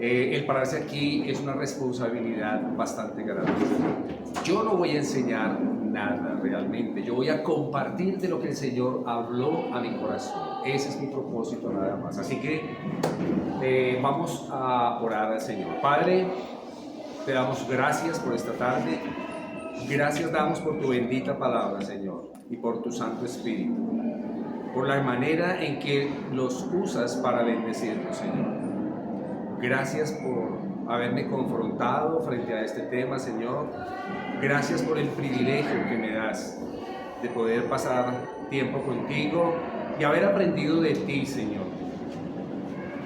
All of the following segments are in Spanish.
El pararse aquí es una responsabilidad bastante grande. Yo no voy a enseñar nada realmente, yo voy a compartir de lo que el Señor habló a mi corazón. Ese es mi propósito nada más. Así que vamos a orar al Señor. Padre, te damos gracias por esta tarde. Gracias damos por tu bendita palabra, Señor, y por tu Santo Espíritu, por la manera en que los usas para bendecirnos, Señor. Gracias por haberme confrontado frente a este tema, Señor. Gracias por el privilegio que me das de poder pasar tiempo contigo y haber aprendido de ti, Señor.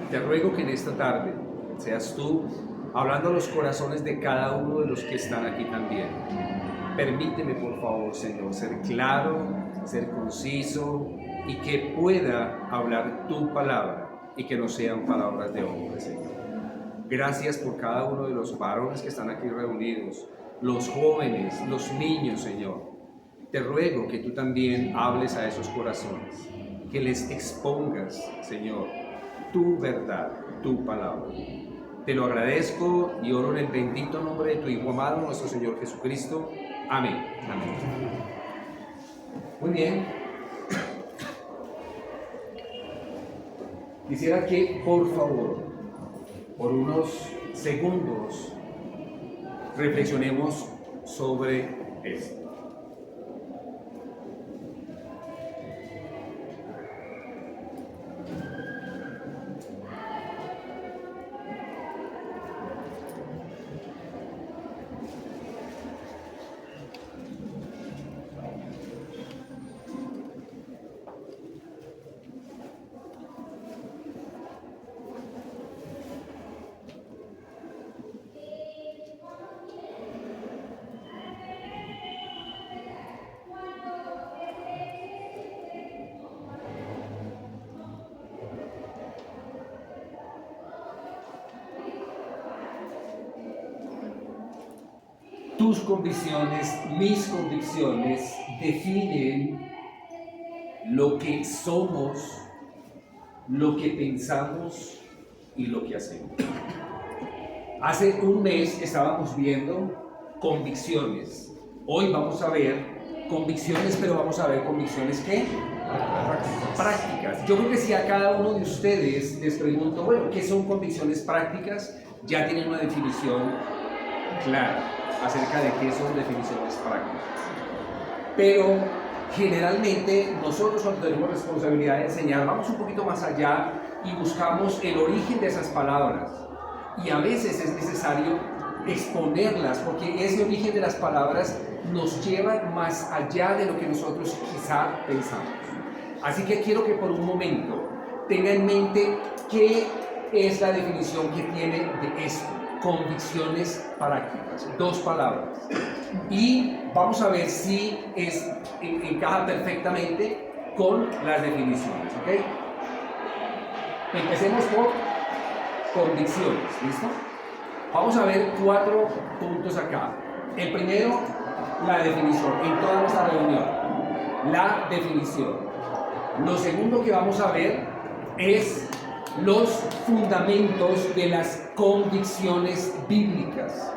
Te ruego que en esta tarde seas tú hablando a los corazones de cada uno de los que están aquí también. Permíteme, por favor, Señor, ser claro, ser conciso y que pueda hablar tu palabra y que no sean palabras de hombre, Señor. Gracias por cada uno de los varones que están aquí reunidos, los jóvenes, los niños, Señor. Te ruego que tú también hables a esos corazones, que les expongas, Señor, tu verdad, tu palabra. Te lo agradezco y oro en el bendito nombre de tu Hijo amado, nuestro Señor Jesucristo. Amén. Amén. Muy bien. Quisiera que, por favor, por unos segundos, reflexionemos sobre esto. Tus convicciones, mis convicciones definen lo que somos, lo que pensamos y lo que hacemos. Hace un mes estábamos viendo convicciones. Hoy vamos a ver convicciones, pero vamos a ver convicciones ¿qué? Prácticas. Yo creo que si a cada uno de ustedes les pregunto, bueno, ¿qué son convicciones prácticas? Ya tienen una definición clara acerca de qué son definiciones prácticas. Pero generalmente nosotros, cuando tenemos responsabilidad de enseñar, vamos un poquito más allá y buscamos el origen de esas palabras. Y a veces es necesario exponerlas, porque ese origen de las palabras nos lleva más allá de lo que nosotros quizá pensamos. Así que quiero que por un momento tenga en mente qué es la definición que tiene de esto. Convicciones prácticas, dos palabras, y vamos a ver si encaja perfectamente con las definiciones, ¿ok? Empecemos por convicciones, ¿listo? Vamos a ver 4 puntos acá. El primero, la definición, en toda nuestra reunión, la definición. Lo segundo que vamos a ver es los fundamentos de las convicciones bíblicas.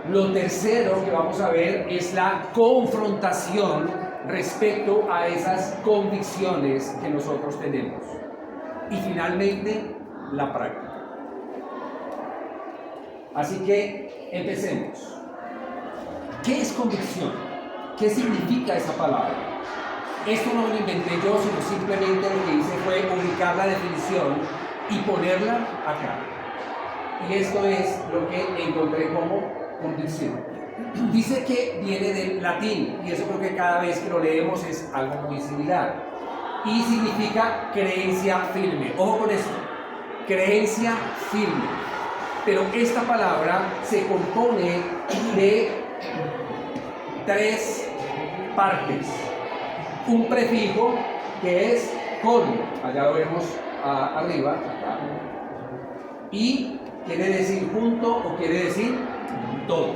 Lo tercero que vamos a ver es la confrontación respecto a esas convicciones que nosotros tenemos. Y finalmente, la práctica. Así que empecemos. ¿Qué es convicción? ¿Qué significa esa palabra? Esto no lo inventé yo, sino simplemente lo que hice fue ubicar la definición y ponerla acá. Y esto es lo que encontré como convicción. Dice que viene del latín, y eso creo que cada vez que lo leemos es algo muy similar. Y significa creencia firme. Ojo con esto, creencia firme. Pero esta palabra se compone de 3 partes. Un prefijo que es con, allá lo vemos arriba, acá, y quiere decir junto o quiere decir todo.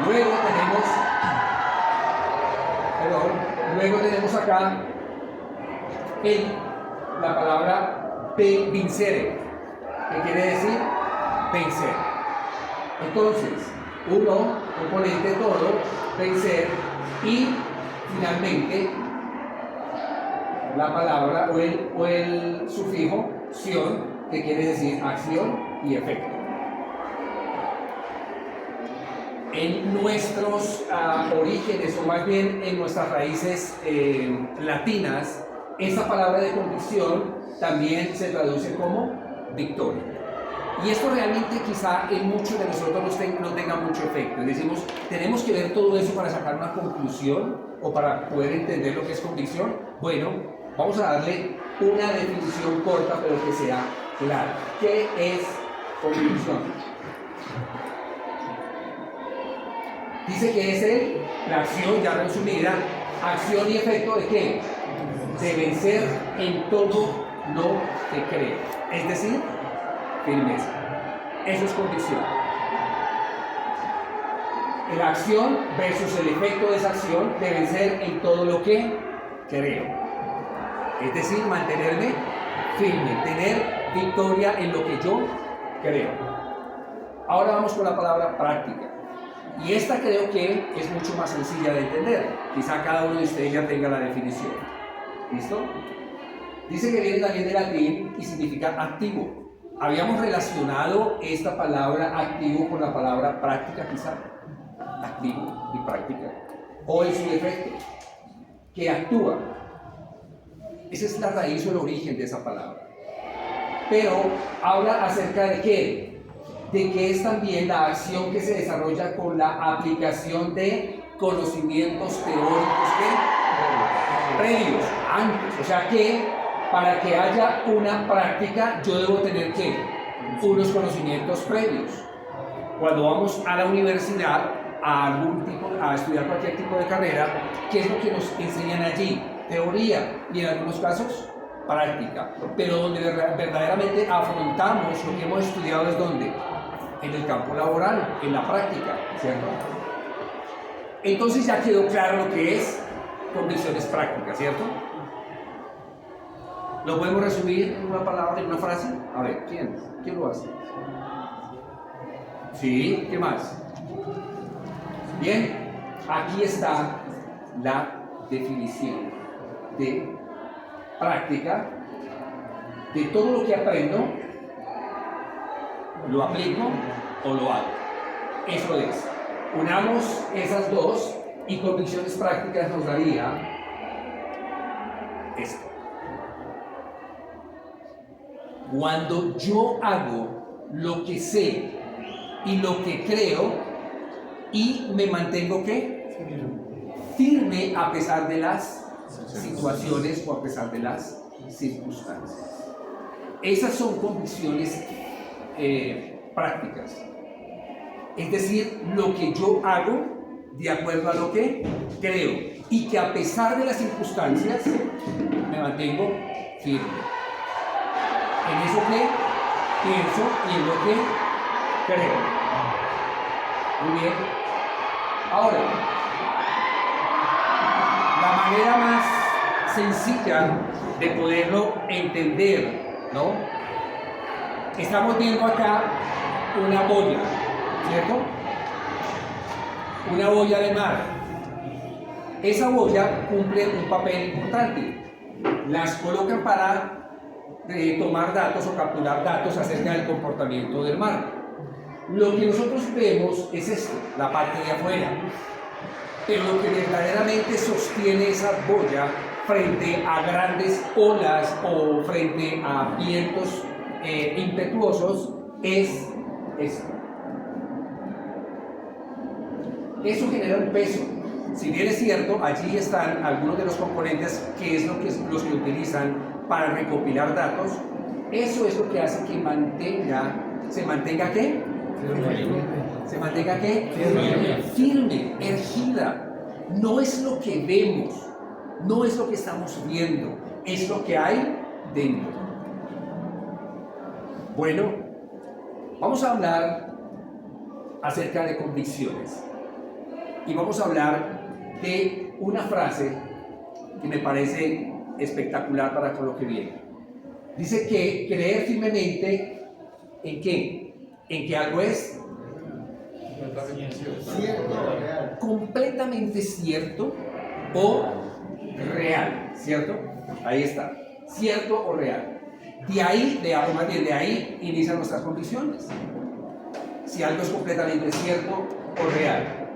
Luego tenemos acá la palabra vincere, que quiere decir vencer. Entonces, uno, componente todo, vencer, y finalmente la palabra o el sufijo ción, que quiere decir acción y efecto. En nuestros orígenes, o más bien en nuestras raíces latinas, esa palabra de convicción también se traduce como victoria. Y esto realmente quizá en muchos de nosotros no tenga mucho efecto. Decimos, tenemos que ver todo eso para sacar una conclusión o para poder entender lo que es convicción. Bueno, vamos a darle una definición corta pero que sea clara. ¿Qué es convicción? Dice que es la acción ya resumida, acción y efecto de ¿qué? De vencer en todo lo que cree. Es decir, firmeza. Eso es convicción. La acción versus el efecto de esa acción de vencer en todo lo que creo. Es decir, mantenerme firme, tener victoria en lo que yo creo. Ahora vamos con la palabra práctica. Y esta creo que es mucho más sencilla de entender. Quizá cada uno de ustedes ya tenga la definición. ¿Listo? Dice que viene también del latín y significa activo. Habíamos relacionado esta palabra activo con la palabra práctica, quizá. Activo y práctica. O en su defecto, que actúa. Esa es la raíz o el origen de esa palabra. Pero habla acerca de qué? De que es también la acción que se desarrolla con la aplicación de conocimientos teóricos previos, antes. O sea que para que haya una práctica yo debo tener ¿qué? Unos conocimientos previos. Cuando vamos a la universidad a estudiar cualquier tipo de carrera, ¿qué es lo que nos enseñan allí? Teoría y en algunos casos práctica. Pero donde verdaderamente afrontamos lo que hemos estudiado es ¿dónde? En el campo laboral, en la práctica, ¿cierto? Entonces ya quedó claro lo que es convicciones prácticas, ¿cierto? ¿Lo podemos resumir en una palabra, en una frase? A ver, ¿quién lo hace? Sí, ¿qué más? Bien, aquí está la definición de práctica de todo lo que aprendo, lo aplico o lo hago. Eso es. Unamos esas dos y convicciones prácticas nos daría esto. Cuando yo hago lo que sé y lo que creo y me mantengo ¿qué? Firme a pesar de las situaciones o a pesar de las circunstancias. Esas son convicciones prácticas. Es decir, lo que yo hago de acuerdo a lo que creo y que a pesar de las circunstancias me mantengo firme en eso que pienso y en lo que creo. Muy bien. Ahora, la manera más sencilla de poderlo entender, ¿no? Estamos viendo acá una boya, ¿cierto? Una boya de mar. Esa boya cumple un papel importante. Las colocan para tomar datos o capturar datos acerca del comportamiento del mar. Lo que nosotros vemos es esto, la parte de afuera. Pero lo que verdaderamente sostiene esa boya frente a grandes olas o frente a vientos impetuosos es esto. Eso genera un peso. Si bien es cierto, allí están algunos de los componentes que es los que utilizan para recopilar datos. Eso es lo que hace que se mantenga ¿qué? Se mantenga ¿qué? Firme, ergida. No es lo que vemos, no es lo que estamos viendo, es lo que hay dentro. Bueno, vamos a hablar acerca de convicciones y vamos a hablar de una frase que me parece espectacular para con lo que viene. Dice que creer firmemente ¿En qué? En que algo es Cierto o real. completamente cierto o real, ¿cierto? Ahí está, cierto o real. De ahí, o más bien de ahí, inician nuestras convicciones. Si algo es completamente cierto o real.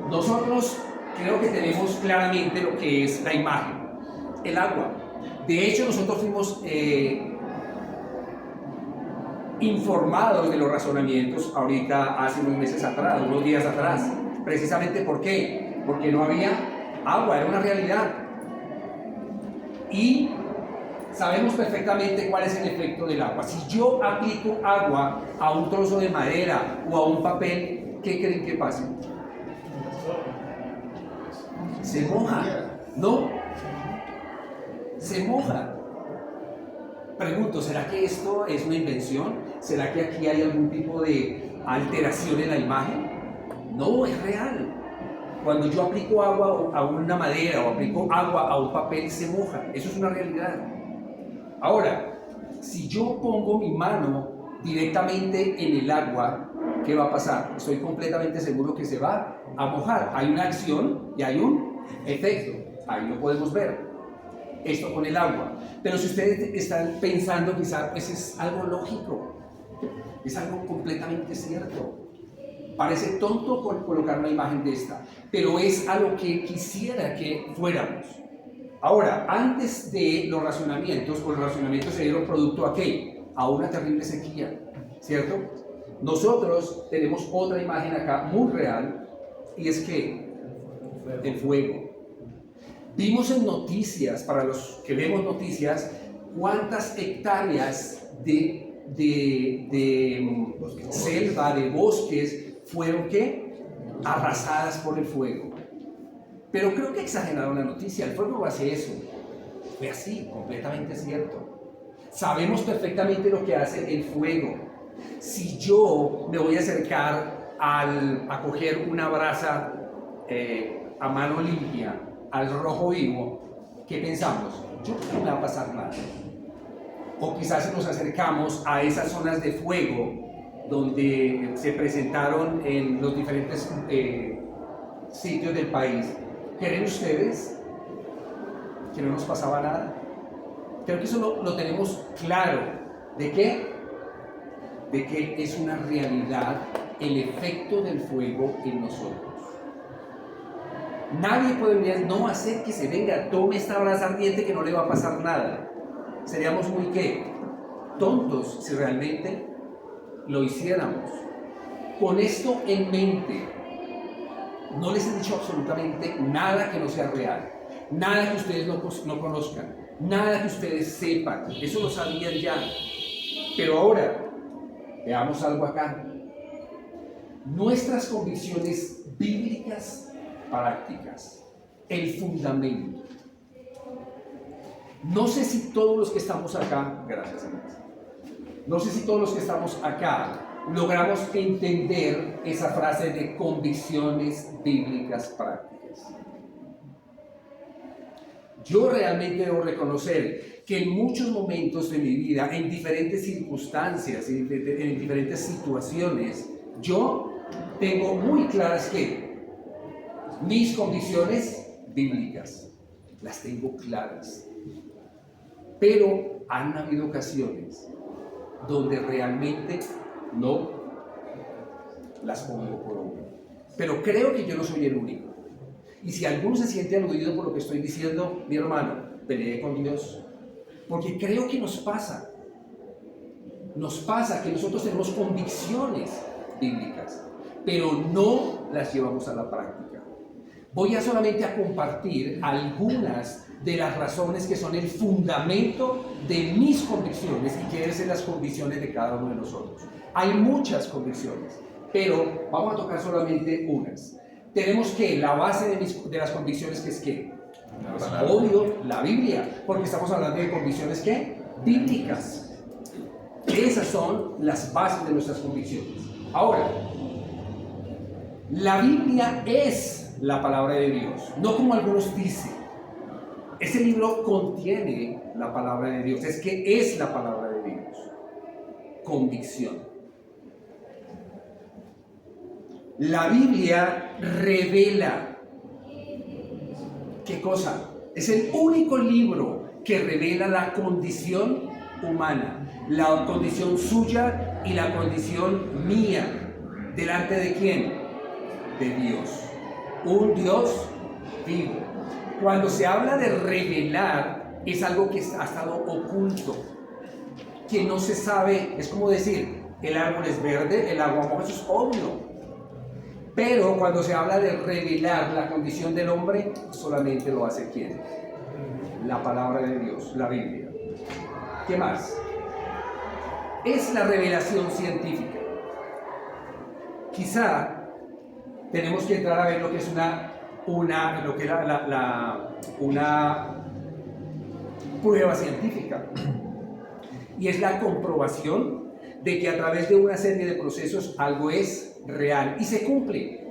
Nosotros creo que tenemos claramente lo que es la imagen, el agua. De hecho, nosotros fuimos informados de los razonamientos ahorita hace unos meses atrás, unos días atrás. Precisamente ¿por qué? Porque no había agua, era una realidad. Y sabemos perfectamente cuál es el efecto del agua. Si yo aplico agua a un trozo de madera o a un papel, ¿qué creen que pase? Se moja, ¿no? Se moja. Pregunto, ¿será que esto es una invención? ¿Será que aquí hay algún tipo de alteración en la imagen? No, es real. Cuando yo aplico agua a una madera o aplico agua a un papel, se moja. Eso es una realidad. Ahora, si yo pongo mi mano directamente en el agua, ¿qué va a pasar? Estoy completamente seguro que se va a mojar. Hay una acción y hay un efecto. Ahí lo podemos ver. Esto con el agua. Pero si ustedes están pensando, quizás pues es algo lógico, es algo completamente cierto. Parece tonto colocar una imagen de esta, pero es a lo que quisiera que fuéramos. Ahora, antes de los racionamientos, pues los racionamientos se dieron producto a ¿qué? A una terrible sequía, ¿cierto? Nosotros tenemos otra imagen acá muy real, y es que el fuego. Vimos en noticias, para los que vemos noticias, cuántas hectáreas de selva, de bosques, fueron ¿qué? Arrasadas por el fuego. Pero creo que exageraron la noticia, el fuego no hace eso. Fue así, completamente cierto. Sabemos perfectamente lo que hace el fuego. Si yo me voy a acercar a coger una brasa a mano limpia, al rojo vivo, ¿qué pensamos? Yo creo que no me va a pasar nada. O quizás si nos acercamos a esas zonas de fuego donde se presentaron en los diferentes sitios del país, ¿creen ustedes que no nos pasaba nada? Creo que eso lo tenemos claro. ¿De qué? De que es una realidad el efecto del fuego en nosotros. Nadie podría no hacer que se venga, tome esta brasa ardiente que no le va a pasar nada. Seríamos muy ¿qué? Tontos si realmente lo hiciéramos. Con esto en mente, no les he dicho absolutamente nada que no sea real, nada que ustedes no conozcan, nada que ustedes sepan, eso lo sabían ya. Pero ahora, veamos algo acá. Nuestras convicciones bíblicas prácticas, el fundamento. No sé si todos los que estamos acá, gracias a Dios, no sé si todos los que estamos acá logramos entender esa frase de convicciones bíblicas prácticas. Yo realmente debo reconocer que en muchos momentos de mi vida, en diferentes circunstancias, en diferentes situaciones, yo tengo muy claras que mis convicciones bíblicas las tengo claras, pero han habido ocasiones donde realmente no las pongo por obra. Pero creo que yo no soy el único. Y si alguno se siente aludido por lo que estoy diciendo, mi hermano, pelee con Dios. Porque creo que nos pasa que nosotros tenemos convicciones bíblicas, pero no las llevamos a la práctica. Voy a solamente a compartir algunas de las razones que son el fundamento de mis convicciones y que deben ser las convicciones de cada uno de nosotros. Hay muchas convicciones, pero vamos a tocar solamente unas. Tenemos que la base de las convicciones, que es ¿qué? Obvio, la Biblia, porque estamos hablando de convicciones ¿qué? Bíblicas. Esas son las bases de nuestras convicciones. Ahora, la Biblia es la palabra de Dios, no como algunos dicen. Ese libro contiene la palabra de Dios, es que es la palabra de Dios. convicción. La Biblia revela. ¿Qué cosa? Es el único libro que revela la condición humana, la condición suya y la condición mía. ¿Delante de quién? De Dios. Un Dios vivo. Cuando se habla de revelar, es algo que ha estado oculto, que no se sabe. Es como decir, el árbol es verde, el agua moja, eso es obvio. Pero cuando se habla de revelar la condición del hombre, solamente lo hace ¿quién? La palabra de Dios, la Biblia. ¿Qué más? Es la revelación científica. Quizá tenemos que entrar a ver lo que es una prueba científica. Y es la comprobación de que a través de una serie de procesos algo es real y se cumple.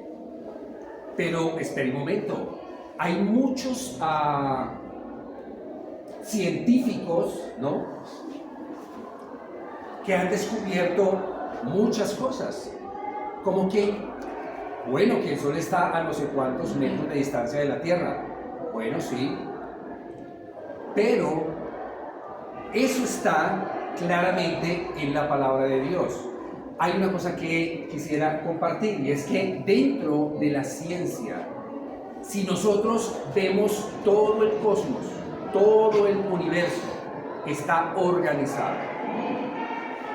Pero espera un momento, hay muchos científicos, ¿no?, que han descubierto muchas cosas, como que, bueno, que el Sol está a no sé cuántos metros de distancia de la Tierra. Bueno, sí, pero eso está claramente en la palabra de Dios. Hay una cosa que quisiera compartir, y es que dentro de la ciencia, si nosotros vemos todo el cosmos, todo el universo está organizado.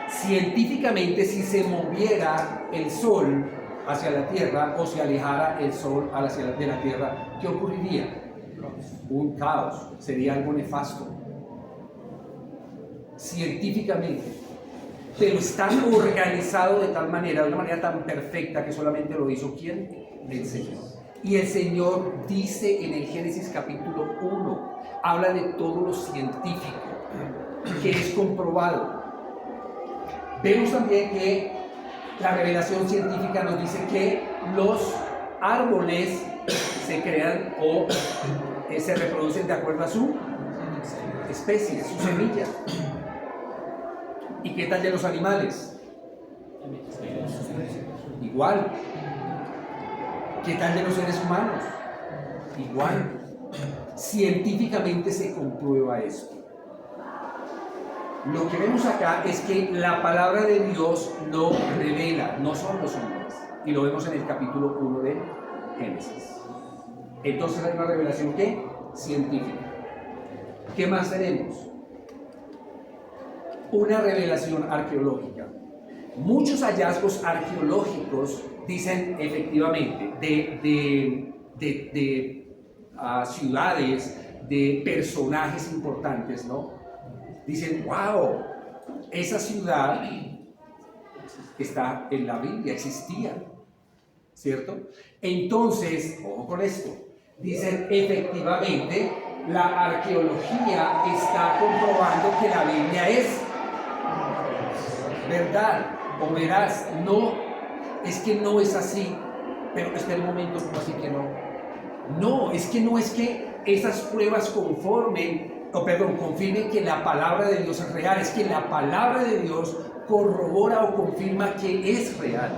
Científicamente, si se moviera el Sol hacia la Tierra o se alejara el Sol de la Tierra, ¿qué ocurriría? Un caos, sería algo nefasto. Científicamente. Pero está organizado de tal manera, de una manera tan perfecta, que solamente lo hizo ¿quién? El Señor. Y el Señor dice en el Génesis capítulo 1, habla de todo lo científico, que es comprobado. Vemos también que la revelación científica nos dice que los árboles se crean o se reproducen de acuerdo a su especie, su semilla. ¿Y qué tal de los animales? Igual. ¿Qué tal de los seres humanos? Igual. Científicamente se comprueba esto. Lo que vemos acá es que la palabra de Dios lo revela, no son los hombres. Y lo vemos en el capítulo 1 de Génesis. Entonces hay una revelación ¿qué? Científica. ¿Qué más tenemos? Una revelación arqueológica. Muchos hallazgos arqueológicos dicen efectivamente de ciudades, de personajes importantes, ¿no? Dicen, wow, esa ciudad está en la Biblia, existía, ¿cierto? Entonces, ojo con esto, dicen efectivamente la arqueología está comprobando que la Biblia es verdad o veraz. No, es que no es así. Pero espera un momento, ¿cómo así que no? No, es que esas pruebas confirmen que la palabra de Dios es real. Es que la palabra de Dios corrobora o confirma que es real.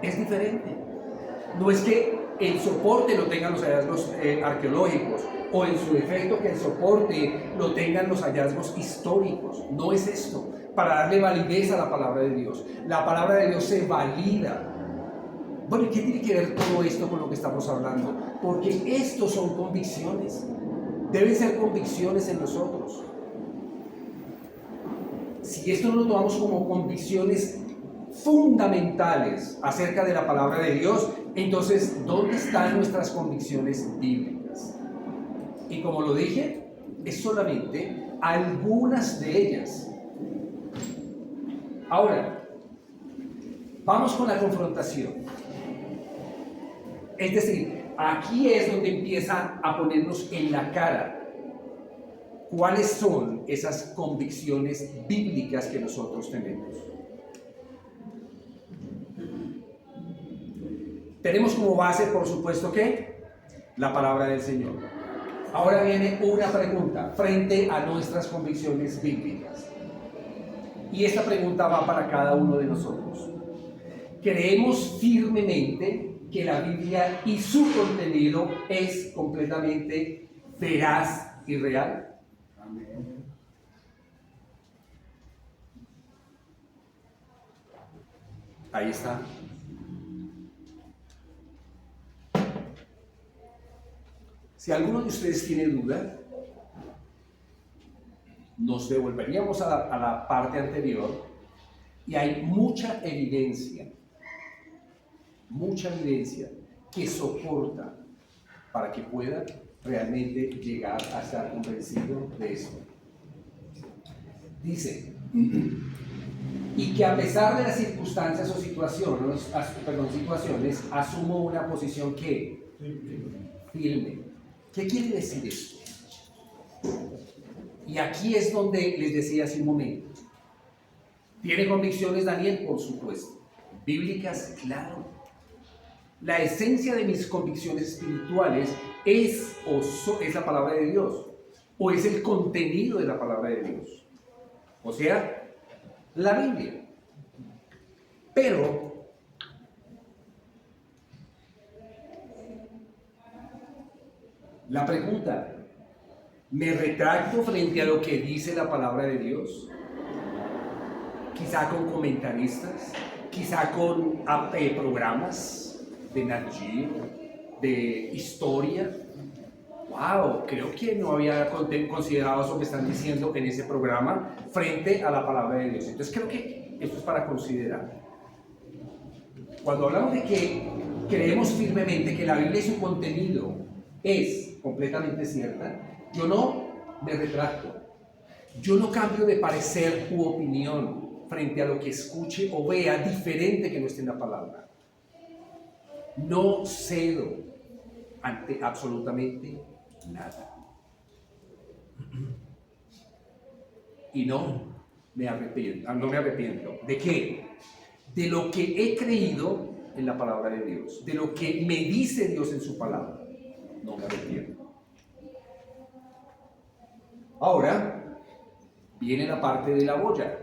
Es diferente. No es que el soporte lo tengan los hallazgos arqueológicos, o en su defecto que el soporte lo tengan los hallazgos históricos. No es esto. Para darle validez a la palabra de Dios. La palabra de Dios se valida. Bueno, ¿y qué tiene que ver todo esto con lo que estamos hablando? Porque estos son convicciones. Deben ser convicciones en nosotros. Si esto no lo tomamos como convicciones fundamentales acerca de la palabra de Dios, entonces, ¿dónde están nuestras convicciones bíblicas? Y como lo dije, es solamente algunas de ellas. Ahora, vamos con la confrontación. Es decir, aquí es donde empieza a ponernos en la cara cuáles son esas convicciones bíblicas que nosotros tenemos. Tenemos como base, por supuesto, que la palabra del Señor. Ahora viene una pregunta frente a nuestras convicciones bíblicas. Y esta pregunta va para cada uno de nosotros. ¿Creemos firmemente que la Biblia y su contenido es completamente veraz y real? Amén. Ahí está. Si alguno de ustedes tiene duda, nos devolveríamos a la parte anterior y hay mucha evidencia que soporta para que pueda realmente llegar a estar convencido de esto. Dice, y que a pesar de las circunstancias o situaciones, asumo una posición que firme. ¿Qué quiere decir esto? Y aquí es donde les decía hace un momento. ¿Tiene convicciones Daniel? Por supuesto. ¿Bíblicas? Claro. La esencia de mis convicciones espirituales es la palabra de Dios, o es el contenido de la palabra de Dios. O sea, la Biblia. Pero la pregunta, ¿me retracto frente a lo que dice la palabra de Dios? Quizá con comentaristas, quizá con programas de Nat Geo, de historia. Wow, creo que no había considerado eso que están diciendo en ese programa frente a la palabra de Dios. Entonces creo que esto es para considerar. Cuando hablamos de que creemos firmemente que la Biblia y su contenido es completamente cierta, yo no me retracto, yo no cambio de parecer u opinión frente a lo que escuche o vea diferente que no esté en la palabra. No cedo ante absolutamente nada. Y no me arrepiento. ¿De qué? De lo que he creído en la palabra de Dios, de lo que me dice Dios en su palabra. No me arrepiento. Ahora viene la parte de la boya.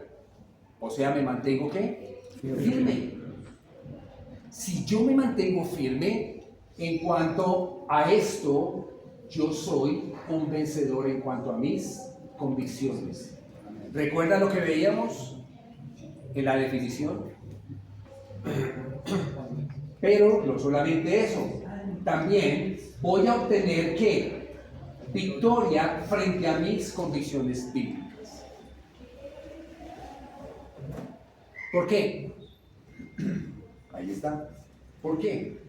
O sea, me mantengo ¿qué? Firme. Si yo me mantengo firme en cuanto a esto, yo soy un vencedor en cuanto a mis convicciones. ¿Recuerda lo que veíamos en la definición? Pero no solamente eso, también voy a obtener ¿qué? Victoria frente a mis convicciones bíblicas. ¿Por qué? Ahí está. ¿Por qué?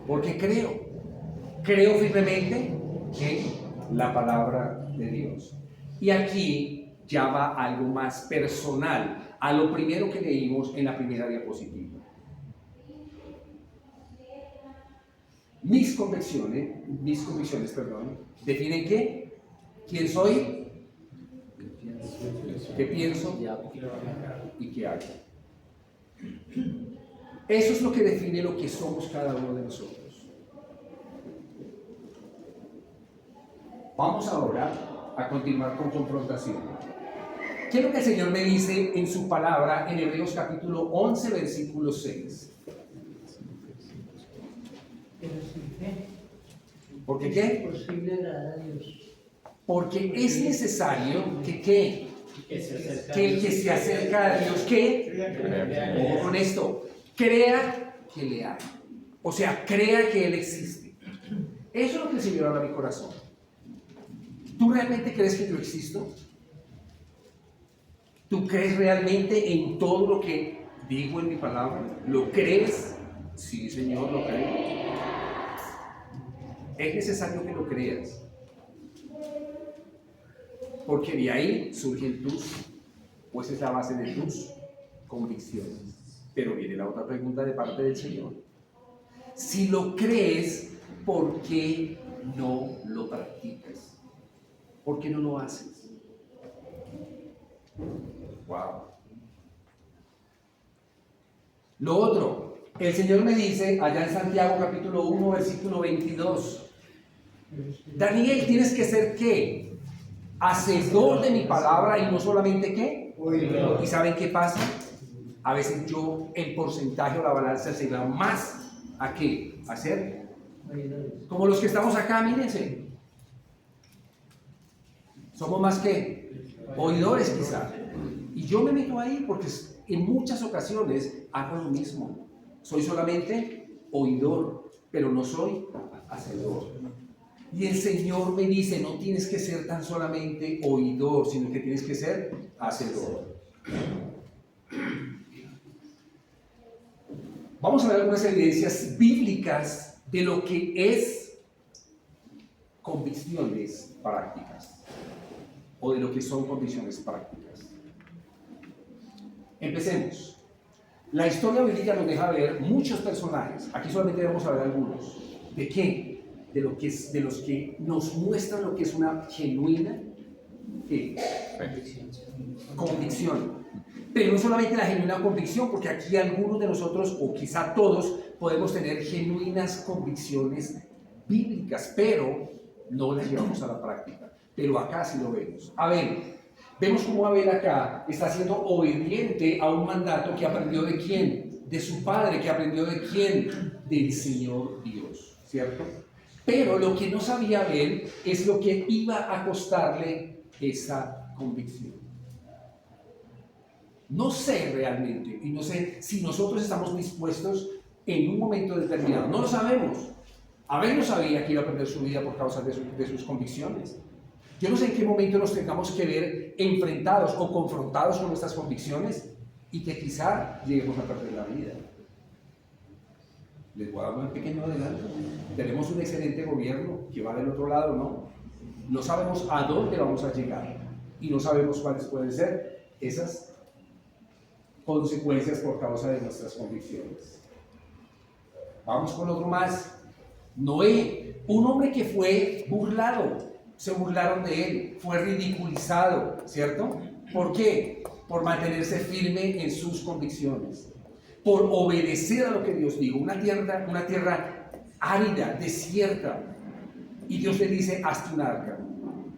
Porque creo firmemente en la palabra de Dios. Y aquí ya va algo más personal a lo primero que leímos en la primera diapositiva. Mis convicciones, definen ¿qué? ¿Quién soy? ¿Qué pienso? ¿Y qué hago? Eso es lo que define lo que somos cada uno de nosotros. Vamos ahora a continuar con confrontación. ¿Qué es lo que el Señor me dice en su palabra en Hebreos capítulo 11, versículo 6? ¿Por qué qué? Es posible agradar a Dios. Porque es necesario que ¿qué? Que el que se acerca a Dios, ¿qué? Ojo con esto, crea que le hay. O sea, crea que Él existe. Eso es lo que el Señor habla a mi corazón. ¿Tú realmente crees que yo existo? ¿Tú crees realmente en todo lo que digo en mi palabra? ¿Lo crees? Sí, Señor, lo creo. Es necesario que lo creas. Porque de ahí surgen pues es la base de tus convicciones. Pero viene la otra pregunta de parte del Señor. Si lo crees, ¿por qué no lo practicas? ¿Por qué no lo haces? Wow. Lo otro, el Señor me dice allá en Santiago capítulo 1, versículo 22. Daniel, tienes que ser ¿qué? Hacedor de mi palabra y no solamente ¿qué? ¿Y saben qué pasa? A veces yo, el porcentaje o la balanza se va más a qué? A ser como los que estamos acá, mírense. Somos más que oidores quizá. Y yo me meto ahí porque en muchas ocasiones hago lo mismo. Soy solamente oidor, pero no soy hacedor. Y el Señor me dice, no tienes que ser tan solamente oidor, sino que tienes que ser hacedor. Vamos a ver algunas evidencias bíblicas de lo que es convicciones prácticas, o de lo que son convicciones prácticas. Empecemos. La historia bíblica nos deja ver muchos personajes. Aquí solamente vamos a ver algunos. ¿De qué? De los que nos muestran lo que es una genuina convicción. Pero no solamente la genuina convicción, porque aquí algunos de nosotros, o quizá todos, podemos tener genuinas convicciones bíblicas, pero no las llevamos a la práctica. Pero acá sí lo vemos. Vemos cómo Abel acá está siendo obediente a un mandato que aprendió ¿de quién? De su padre. ¿Que aprendió de quién? Del Señor Dios, ¿cierto? Pero lo que no sabía Abel es lo que iba a costarle esa convicción. No sé realmente, y no sé si nosotros estamos dispuestos en un momento determinado. No lo sabemos. Abel no sabía que iba a perder su vida por causa de sus convicciones. Yo no sé en qué momento nos tengamos que ver enfrentados o confrontados con nuestras convicciones y que quizá lleguemos a perder la vida. Les voy a dar un pequeño adelanto. Tenemos un excelente gobierno que va del otro lado, ¿no? No sabemos a dónde vamos a llegar y no sabemos cuáles pueden ser esas consecuencias por causa de nuestras convicciones. Vamos con otro más. Noé, un hombre que fue burlado. Se burlaron de él, fue ridiculizado, ¿cierto? ¿Por qué? Por mantenerse firme en sus convicciones, por obedecer a lo que Dios dijo. Una tierra árida, desierta, y Dios le dice, hazte un arca,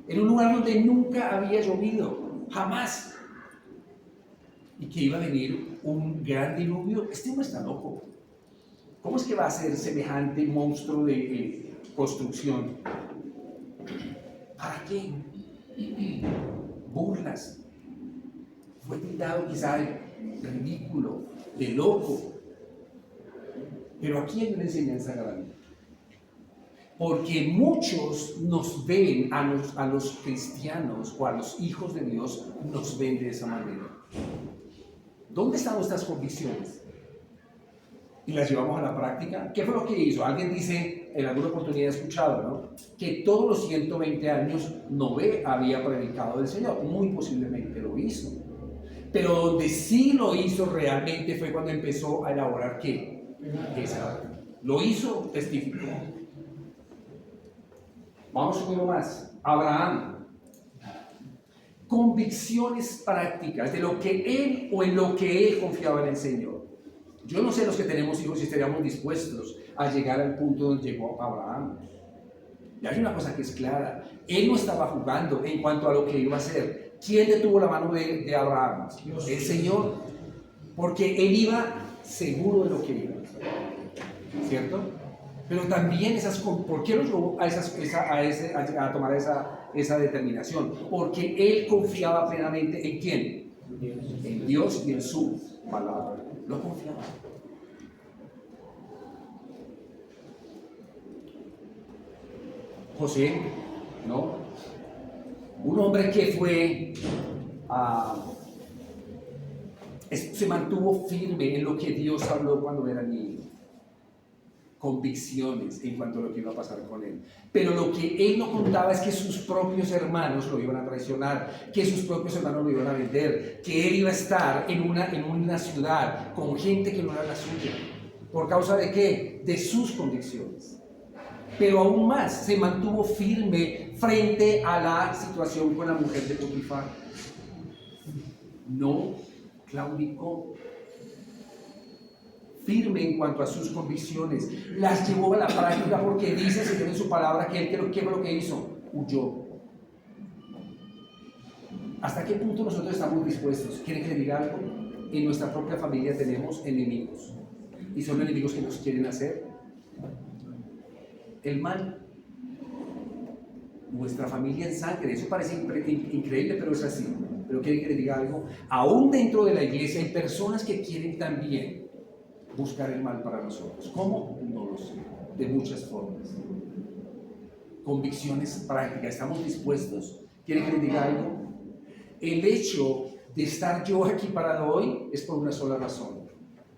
en un lugar donde nunca había llovido, jamás, y que iba a venir un gran diluvio. Este hombre está loco. ¿Cómo es que va a ser semejante monstruo de construcción? ¿Para qué? Burlas. Fue tildado quizá de ridículo, de loco. Pero aquí hay una enseñanza grande. Porque muchos nos ven, a los cristianos o a los hijos de Dios, nos ven de esa manera. ¿Dónde están nuestras convicciones? ¿Y las llevamos a la práctica? ¿Qué fue lo que hizo? Alguien dice, en alguna oportunidad he escuchado, ¿no? Que todos los 120 años Noé había predicado del Señor. Muy posiblemente lo hizo. Pero donde sí lo hizo realmente fue cuando empezó a elaborar ¿qué? Lo hizo, testificó. Vamos con uno más. Abraham. Convicciones prácticas de lo que él o en lo que él confiaba en el Señor. Yo no sé los que tenemos hijos si estaríamos dispuestos a llegar al punto donde llegó Abraham. Y hay una cosa que es clara, él no estaba jugando en cuanto a lo que iba a hacer. ¿Quién detuvo la mano de Abraham? Dios. El Señor, porque él iba seguro de lo que iba a hacer, ¿cierto? Pero también ¿por qué lo llevó a tomar esa determinación? Porque él confiaba plenamente ¿en quién? En Dios y en su palabra. Lo confiaba. José, ¿no? Un hombre que se mantuvo firme en lo que Dios habló cuando era niño. Convicciones en cuanto a lo que iba a pasar con él. Pero lo que él no contaba es que sus propios hermanos lo iban a traicionar, que sus propios hermanos lo iban a vender, que él iba a estar en una ciudad con gente que no era la suya. ¿Por causa de qué? De sus convicciones. Pero aún más, se mantuvo firme frente a la situación con la mujer de Potifar. No claudicó. Firme en cuanto a sus convicciones, las llevó a la práctica porque dice el Señor en su palabra que él, ¿qué fue lo que hizo? Huyó. ¿Hasta qué punto nosotros estamos dispuestos? ¿Quieren que le diga algo? En nuestra propia familia tenemos enemigos. Y son enemigos que nos quieren hacer el mal. Nuestra familia en sangre, eso parece increíble, pero es así. Pero quieren que le diga algo. Aún dentro de la iglesia hay personas que quieren también buscar el mal para nosotros. ¿Cómo? No lo sé. De muchas formas. Convicciones prácticas. ¿Estamos dispuestos? ¿Quieren que le diga algo? El hecho de estar yo aquí parado hoy es por una sola razón,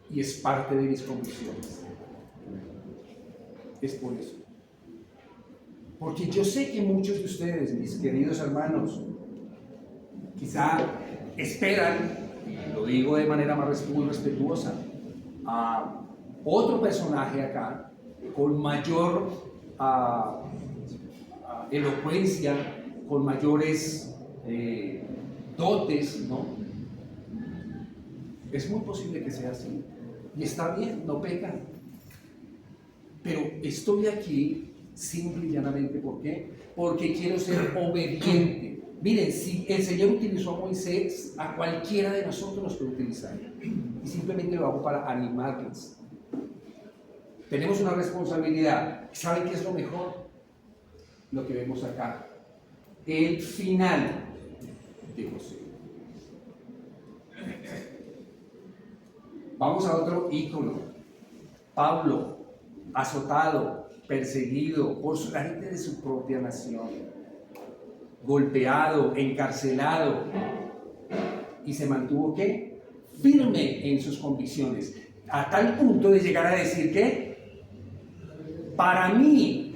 y es parte de mis convicciones. Es por eso. Porque yo sé que muchos de ustedes, mis queridos hermanos, quizá esperan, y lo digo de manera más muy respetuosa, a otro personaje acá con mayor elocuencia, con mayores dotes, ¿no? Es muy posible que sea así. Y está bien, no peca. Pero estoy aquí simple y llanamente, ¿por qué? Porque quiero ser obediente. Miren, si el Señor utilizó a Moisés, a cualquiera de nosotros nos puede utilizar. Y simplemente lo hago para animarles. Tenemos una responsabilidad. ¿Saben qué es lo mejor? Lo que vemos acá. El final de José. Vamos a otro ícono. Pablo, azotado, perseguido por la gente de su propia nación, golpeado, encarcelado, y se mantuvo ¿qué? Firme en sus convicciones, a tal punto de llegar a decir que para mí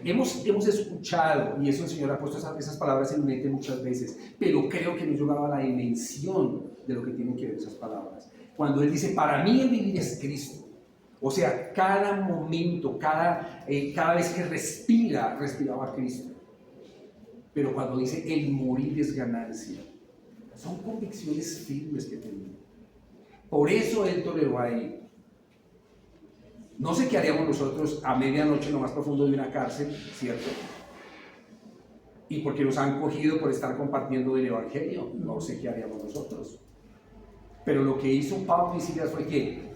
hemos escuchado, y eso el Señor ha puesto esas palabras en mi mente muchas veces, pero creo que no llegaba a la dimensión de lo que tienen que ver esas palabras. Cuando Él dice, para mí el vivir es Cristo. O sea, cada momento, cada vez que respiraba a Cristo. Pero cuando dice, el morir es ganancia, son convicciones firmes que tenía. Por eso Él toleró ahí. No sé qué haríamos nosotros a medianoche en lo más profundo de una cárcel, ¿cierto? Y porque nos han cogido por estar compartiendo el Evangelio, no sé qué haríamos nosotros. Pero lo que hizo Pablo y Silas fue que,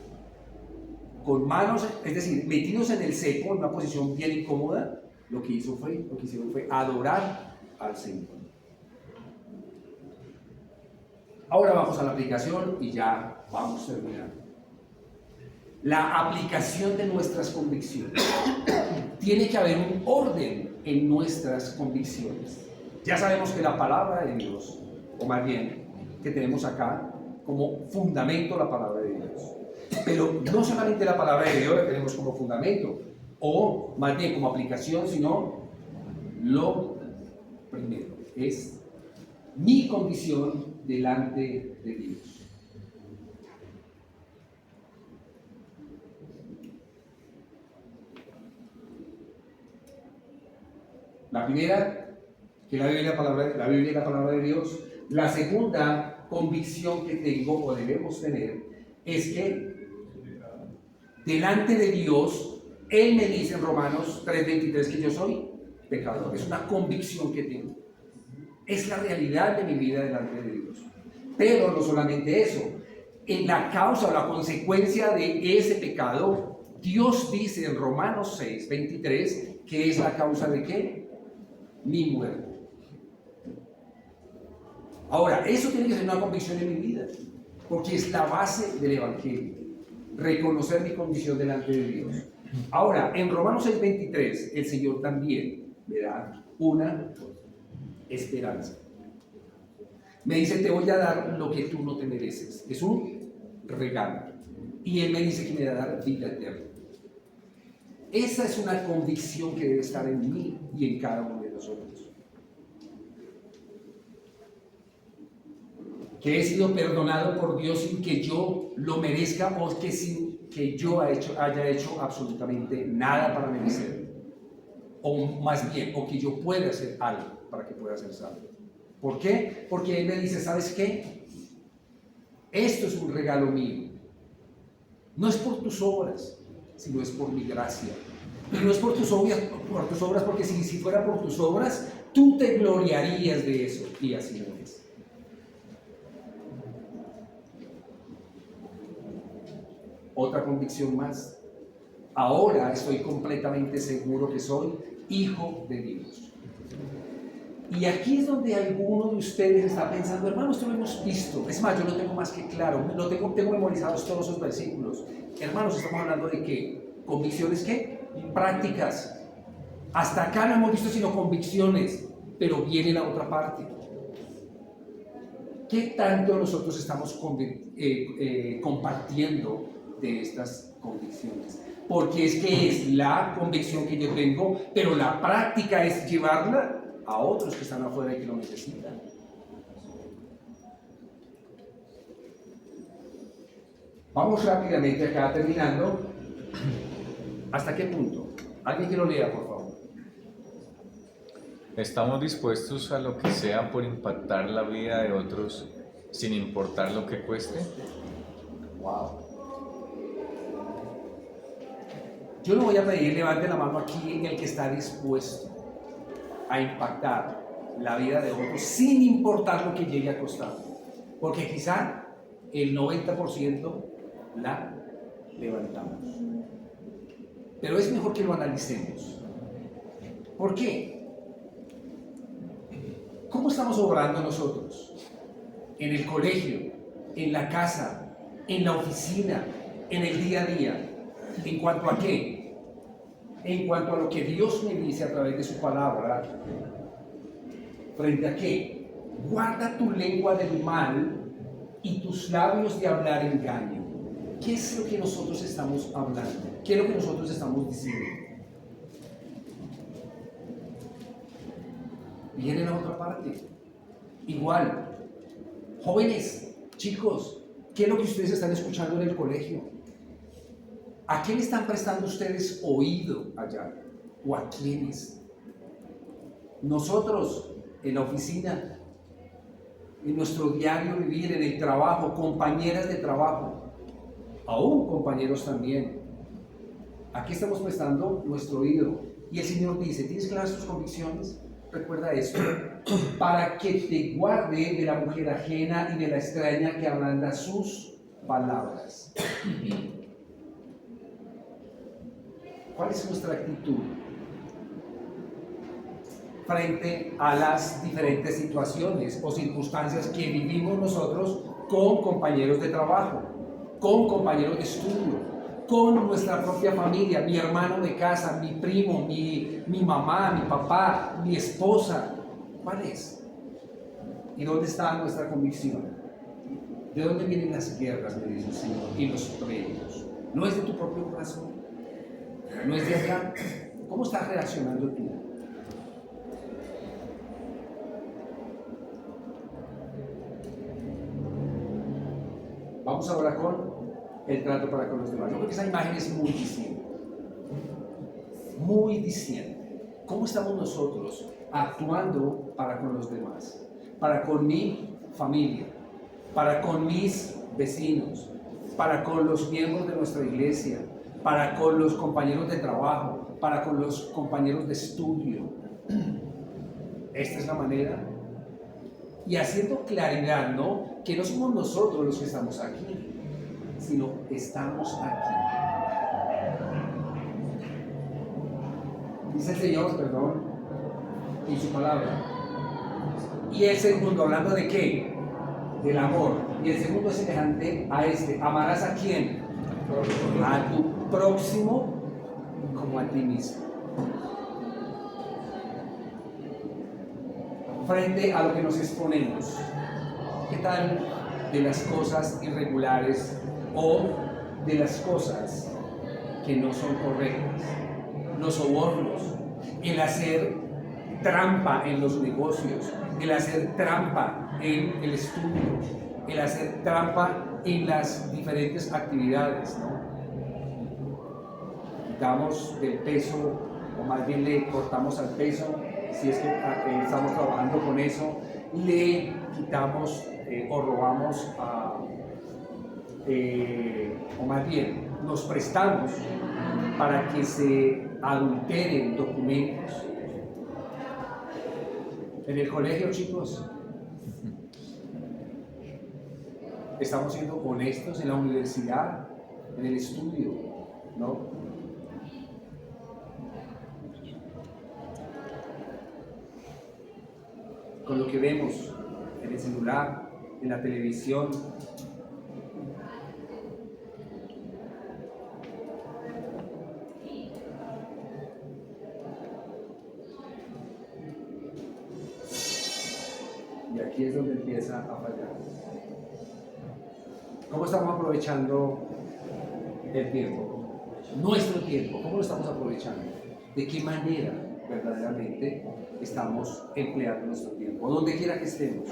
con manos, es decir, metidos en el cepo, en una posición bien incómoda, lo que hicieron fue adorar al Señor. Ahora vamos a la aplicación y ya vamos terminando. La aplicación de nuestras convicciones. Tiene que haber un orden en nuestras convicciones. Ya sabemos que la palabra de Dios, o más bien, que tenemos acá como fundamento la palabra de Dios. Pero no solamente la palabra de Dios la tenemos como fundamento, o más bien como aplicación, sino lo primero es mi condición delante de Dios. La primera, que la Biblia es la palabra de Dios. La segunda convicción que tengo o debemos tener es que delante de Dios, Él me dice en Romanos 3:23 que yo soy pecador. Es una convicción que tengo. Es la realidad de mi vida delante de Dios. Pero no solamente eso. En la causa o la consecuencia de ese pecado, Dios dice en Romanos 6:23 que es la causa de ¿qué? Mi muerte. Ahora, eso tiene que ser una convicción en mi vida, porque es la base del Evangelio, reconocer mi condición delante de Dios. Ahora, en Romanos 6:23, el Señor también me da una esperanza. Me dice, te voy a dar lo que tú no te mereces. Es un regalo. Y Él me dice que me va a dar vida eterna. Esa es una convicción que debe estar en mí y en cada uno de nosotros. Que he sido perdonado por Dios sin que yo lo merezca o que sin que yo haya hecho absolutamente nada para merecerlo. O más bien, o que yo pueda hacer algo para que pueda ser salvo. ¿Por qué? Porque Él me dice, ¿sabes qué? Esto es un regalo mío. No es por tus obras, sino es por mi gracia. Y no es por tus obras, porque si fuera por tus obras, tú te gloriarías de eso, y así no es. Otra convicción más. Ahora estoy completamente seguro que soy hijo de Dios. Y aquí es donde alguno de ustedes está pensando, hermano, esto lo hemos visto. Es más, yo lo tengo más que claro, tengo memorizados todos esos versículos. Hermanos, estamos hablando de ¿qué? ¿Convicciones qué? Prácticas. Hasta acá no hemos visto sino convicciones, pero viene la otra parte. ¿Qué tanto nosotros estamos compartiendo de estas convicciones? Porque es que es la convicción que yo tengo, pero la práctica es llevarla a otros que están afuera y que lo necesitan. Vamos rápidamente acá terminando. ¿Hasta qué punto? Alguien que lo lea, por favor. Estamos dispuestos a lo que sea por impactar la vida de otros sin importar lo que cueste. Wow. Yo no voy a pedir, levante la mano aquí el que está dispuesto a impactar la vida de otros sin importar lo que llegue a costar. Porque quizá el 90% la levantamos. Pero es mejor que lo analicemos. ¿Por qué? ¿Cómo estamos obrando nosotros? En el colegio, en la casa, en la oficina, en el día a día. ¿En cuanto a qué? En cuanto a lo que Dios me dice a través de su palabra. ¿Frente a qué? Guarda tu lengua del mal y tus labios de hablar engaño. ¿Qué es lo que nosotros estamos hablando? ¿Qué es lo que nosotros estamos diciendo? Viene la otra parte. Igual, jóvenes, chicos, ¿qué es lo que ustedes están escuchando en el colegio? ¿A quién están prestando ustedes oído allá? ¿O a quiénes? Nosotros, en la oficina, en nuestro diario vivir, en el trabajo, compañeras de trabajo, aún compañeros también. Aquí estamos prestando nuestro oído. Y el Señor dice, ¿tienes claras tus convicciones? Recuerda esto, para que te guarde de la mujer ajena y de la extraña que ablanda sus palabras. ¿Cuál es nuestra actitud frente a las diferentes situaciones o circunstancias que vivimos nosotros con compañeros de trabajo, con compañeros de estudio, con nuestra propia familia, mi hermano de casa, mi primo, mi mamá, mi papá, mi esposa? ¿Cuál es? ¿Y dónde está nuestra convicción? ¿De dónde vienen las guerras, me dice el Señor, y los pleitos? ¿No es de tu propio corazón? ¿No es de acá? ¿Cómo estás reaccionando tú? Vamos ahora con el trato para con los demás. Yo creo que esa imagen es muy distinta. Muy distinta. ¿Cómo estamos nosotros actuando para con los demás? Para con mi familia, para con mis vecinos, para con los miembros de nuestra iglesia, para con los compañeros de trabajo, para con los compañeros de estudio. Esta es la manera. Y haciendo claridad, ¿no? Que no somos nosotros los que estamos aquí, sino estamos aquí. Dice el Señor, perdón, en su palabra. Y el segundo, hablando de qué? Del amor. Y el segundo es semejante a este. ¿Amarás a quién? A tu próximo como a ti mismo. Frente a lo que nos exponemos, ¿qué tal de las cosas irregulares o de las cosas que no son correctas? Los sobornos, el hacer trampa en los negocios, el hacer trampa en el estudio, el hacer trampa en las diferentes actividades, ¿no? Quitamos del peso, o más bien le cortamos al peso, si es que estamos trabajando con eso, le quitamos o robamos o más bien nos prestamos para que se adulteren documentos. En el colegio, chicos, estamos siendo honestos. En la universidad, en el estudio, ¿no? Con lo que vemos en el celular, en la televisión. Y aquí es donde empieza a fallar. ¿Cómo estamos aprovechando el tiempo? Nuestro tiempo, ¿cómo lo estamos aprovechando? ¿De qué manera verdaderamente estamos empleando nuestro tiempo? Donde quiera que estemos.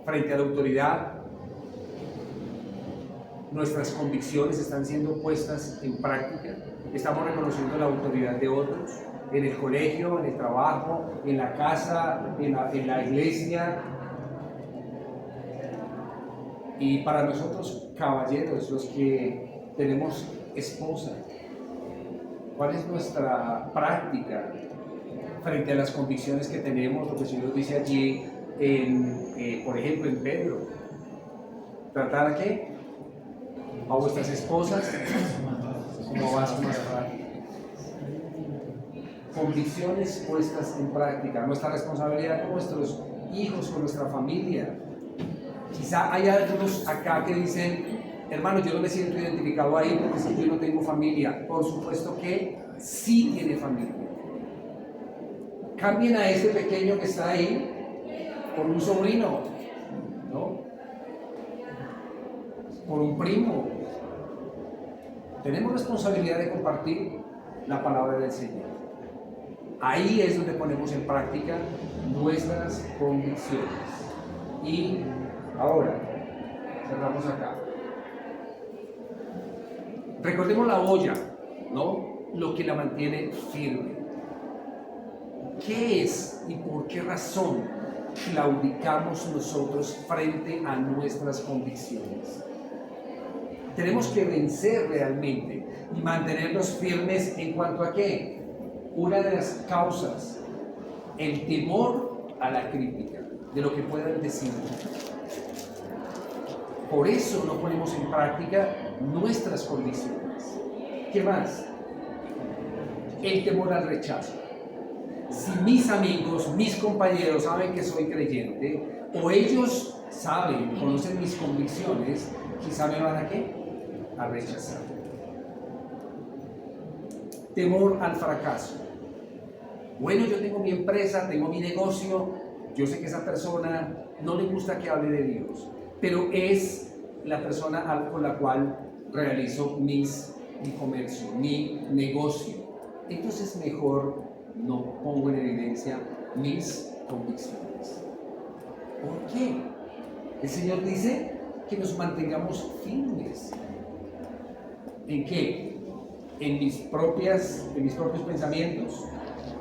Frente a la autoridad, nuestras convicciones están siendo puestas en práctica. Estamos reconociendo la autoridad de otros, en el colegio, en el trabajo, en la casa, en la iglesia. Y para nosotros, caballeros, los que tenemos esposa, ¿cuál es nuestra práctica frente a las convicciones que tenemos? Lo que el Señor dice allí, por ejemplo, en Pedro. ¿Tratar a qué? A vuestras esposas como vasos más frágiles. Convicciones puestas en práctica. Nuestra responsabilidad con nuestros hijos, con nuestra familia. Quizá hay algunos acá que dicen, hermano, yo no me siento identificado ahí porque si yo no tengo familia. Por supuesto que sí tiene familia. Cambien a ese pequeño que está ahí por un sobrino, ¿no? Por un primo. Tenemos responsabilidad de compartir la palabra del Señor. Ahí es donde ponemos en práctica nuestras convicciones. Y ahora, cerramos acá. Recordemos la olla, ¿no? Lo que la mantiene firme. ¿Qué es y por qué razón claudicamos nosotros frente a nuestras convicciones? Tenemos que vencer realmente y mantenernos firmes en cuanto a qué. Una de las causas, el temor a la crítica, de lo que puedan decir. Por eso no ponemos en práctica nuestras convicciones. ¿Qué más? El temor al rechazo. Si mis amigos, mis compañeros saben que soy creyente, o ellos saben, conocen mis convicciones, quizá me van a ¿qué? A rechazar. Temor al fracaso. Bueno, yo tengo mi empresa, tengo mi negocio, yo sé que esa persona no le gusta que hable de Dios, pero es la persona con la cual realizo mi comercio, mi negocio. Entonces mejor no pongo en evidencia mis convicciones. ¿Por qué? El Señor dice que nos mantengamos firmes. ¿En qué? En mis propios pensamientos,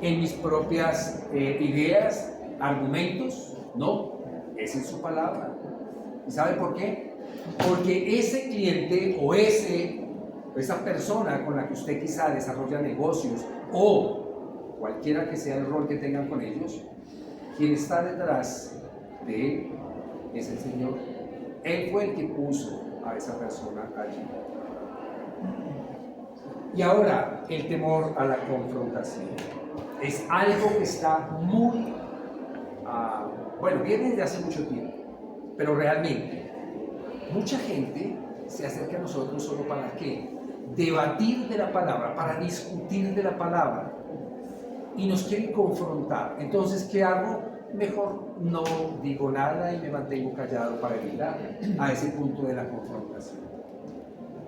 en mis propias ideas, argumentos. No, es en su palabra. ¿Y sabe por qué? Porque ese cliente o esa persona con la que usted quizá desarrolla negocios o cualquiera que sea el rol que tengan con ellos, quien está detrás de él es el Señor. Él fue el que puso a esa persona allí. Y ahora, el temor a la confrontación. Es algo que está muy, viene desde hace mucho tiempo, pero realmente, mucha gente se acerca a nosotros solo para ¿qué? Debatir de la palabra, para discutir de la palabra, y nos quieren confrontar. Entonces, ¿qué hago? Mejor no digo nada y me mantengo callado para evitar a ese punto de la confrontación.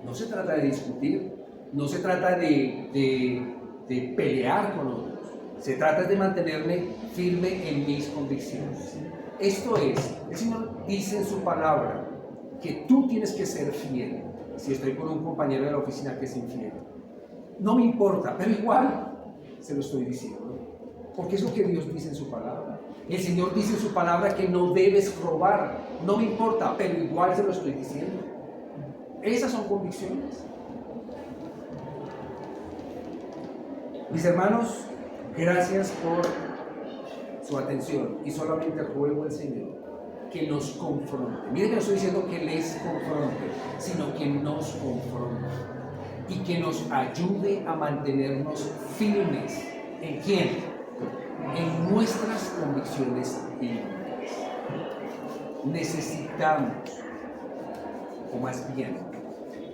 No se trata de discutir, no se trata de pelear con otros, se trata de mantenerme firme en mis convicciones. Esto es, el Señor dice en su palabra que tú tienes que ser fiel. Si estoy con un compañero de la oficina que es infiel, no me importa, pero igual se lo estoy diciendo, porque es lo que Dios dice en su palabra. El Señor dice en su palabra que no debes robar, no me importa, pero igual se lo estoy diciendo. Esas son convicciones. Mis hermanos, gracias por su atención y solamente ruego al Señor que nos confronte. Miren que no estoy diciendo que les confronte, sino que nos confronte y que nos ayude a mantenernos firmes. ¿En quién? En nuestras convicciones bíblicas. Necesitamos, o más bien,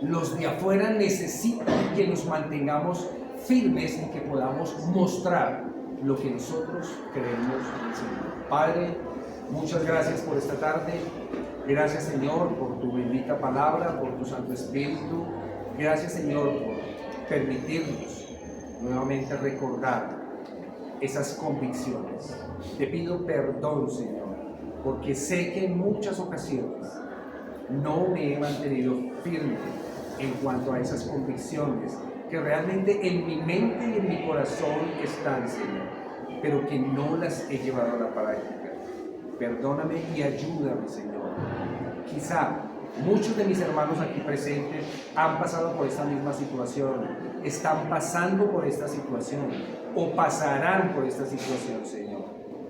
los de afuera necesitan que nos mantengamos firmes y que podamos mostrar lo que nosotros creemos en el Señor. Padre, muchas gracias por esta tarde. Gracias, Señor, por tu bendita palabra, por tu Santo Espíritu. Gracias, Señor, por permitirnos nuevamente recordar esas convicciones. Te pido perdón, Señor, porque sé que en muchas ocasiones no me he mantenido firme en cuanto a esas convicciones que realmente en mi mente y en mi corazón están, Señor, pero que no las he llevado a la práctica. Perdóname y ayúdame, Señor. Quizá muchos de mis hermanos aquí presentes han pasado por esta misma situación, están pasando por esta situación o pasarán por esta situación, Señor.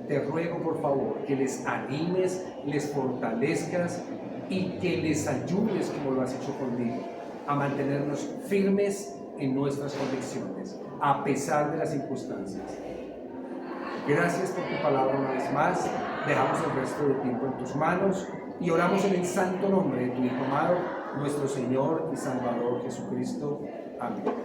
Te ruego, por favor, que les animes, les fortalezcas y que les ayudes, como lo has hecho conmigo, a mantenernos firmes en nuestras convicciones, a pesar de las circunstancias. Gracias por tu palabra una vez más. Dejamos el resto del tiempo en tus manos y oramos en el santo nombre de tu Hijo amado, nuestro Señor y Salvador Jesucristo. Amén.